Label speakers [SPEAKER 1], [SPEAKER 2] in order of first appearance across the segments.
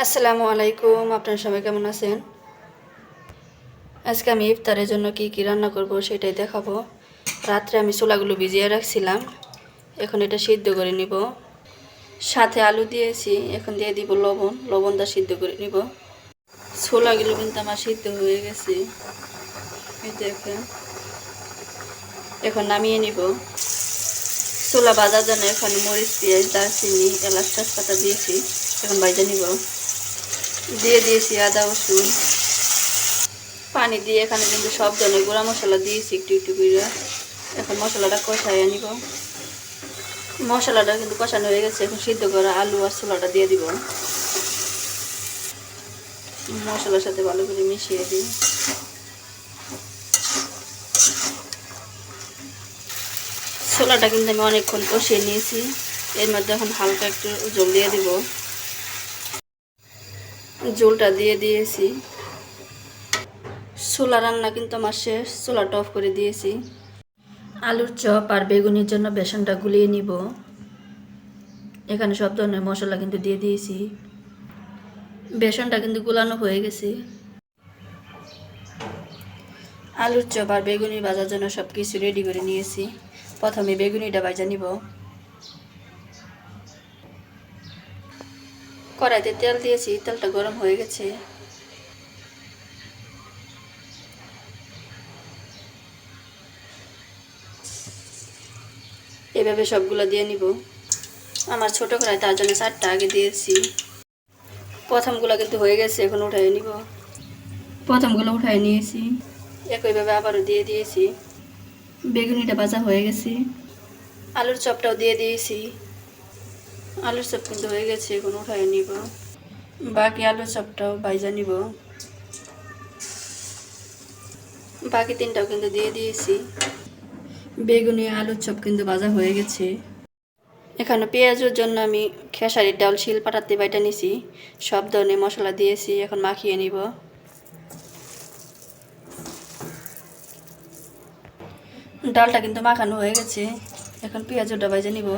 [SPEAKER 1] আসসালামু আলাইকুম, আপনারা সবাই কেমন আছেন? আজকে আমি ইফতারের জন্য কি কি রান্না করব সেটাই দেখাবো। রাত্রে আমি ছোলাগুলো ভিজিয়ে রাখছিলাম, এখন এটা সিদ্ধ করে নিব। সাথে আলু দিয়েছি, এখন দিয়ে দিব লবণটা সিদ্ধ করে নিব। ছোলাগুলো কিন্তু আমার সিদ্ধ হয়ে গেছে, এই দেখেন। এখন নামিয়ে নিব। ছোলা ভাজার জন্য এখানে মরিচ, পেঁয়াজ, দারচিনি, এলাচ, তেজপাতা দিয়েছি, এখন ভাজা নিব। দিয়ে দিয়েছি আদা রসুন, পানি দিয়ে এখানে কিন্তু সব ধরনের গুঁড়া মশলা দিয়েছি একটু একটু করে। এখন মশলাটা কষাইয়ে নিব। মশলাটা কিন্তু কষানো হয়ে গেছে, এখন সিদ্ধ করা আলু আর ছোলাটা দিয়ে দিব। মশলার সাথে ভালো করে মিশিয়ে দিই। ছোলাটা কিন্তু আমি অনেকক্ষণ কষিয়ে নিয়েছি, এর মধ্যে এখন হালকা একটু জল দিয়ে দিব। জলটা দিয়ে দিয়েছি। ছোলা রান্না কিন্তু আমার শেষ, ছোলাটা অফ করে দিয়েছি। আলুর চপ আর বেগুনির জন্য বেসনটা গুলিয়ে নিব। এখানে সব ধরনের মশলা কিন্তু দিয়ে দিয়েছি। বেসনটা কিন্তু গুলানো হয়ে গেছে। আলুর চপ আর বেগুনি ভাজার জন্য সব কিছু রেডি করে নিয়েছি। প্রথমে বেগুনিটা ভাজা নিব। কড়াইতে তেল দিয়েছি, তেলটা গরম হয়ে গেছে। এভাবে সবগুলো দিয়ে নিব। আমার ছোট কড়াই, তার জন্য 4টা আগে দিয়েছি। প্রথমগুলো কিন্তু হয়ে গেছে, এখন উঠাই নিব। প্রথমগুলো উঠাই নিয়েছি, একইভাবে আবারও দিয়ে দিয়েছি। বেগুনিটা ভাজা হয়ে গেছে। আলুর চপটাও দিয়ে দিয়েছি। আলুর চপ কিন্তু হয়ে গেছে, এখন উঠাই নিব। বাকি আলুর চপটাও ভাজা নিব। বাকি 3টাও কিন্তু দিয়ে দিয়েছি। বেগুনি আলুর চপ কিন্তু ভাজা হয়ে গেছে। এখানে পেঁয়াজের জন্য আমি খেসারির ডাল শিল পাটাতে বাইটা নিছি, সব ধরনের মশলা দিয়েছি, এখন মাখিয়ে নিব। ডালটা কিন্তু মাখানো হয়ে গেছে, এখন পেঁয়াজটা ভাজা নিব।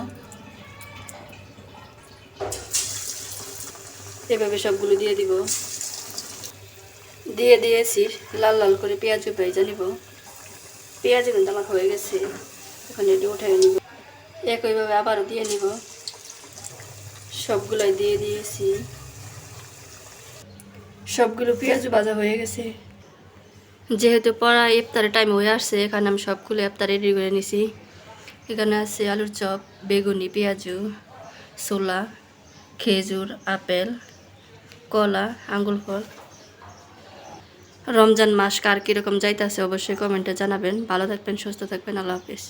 [SPEAKER 1] এভাবে সবগুলো দিয়ে দিব। দিয়ে দিয়েছি, লাল লাল করে পেঁয়াজ ভাজা নিব। পেঁয়াজ কিন্তু আমার হয়ে গেছে, এখন এটি উঠাই নিব। একইভাবে আবারও দিয়ে নিব। সবগুলাই দিয়ে দিয়েছি। সবগুলো পেঁয়াজ ভাজা হয়ে গেছে। যেহেতু পড়া ইফতারের টাইম হয়ে আসছে, এখানে আমি সবগুলো ইফতার রেডি করে নিছি। এখানে আছে আলুর চপ, বেগুনি, পেঁয়াজু, ছোলা, খেজুর, আপেল, কলা, আঙ্গুর ফল। রমজান মাস কার কীরকম যাইতেছে অবশ্যই কমেন্টে জানাবেন। ভালো থাকবেন, সুস্থ থাকবেন। আল্লাহ হাফিজ।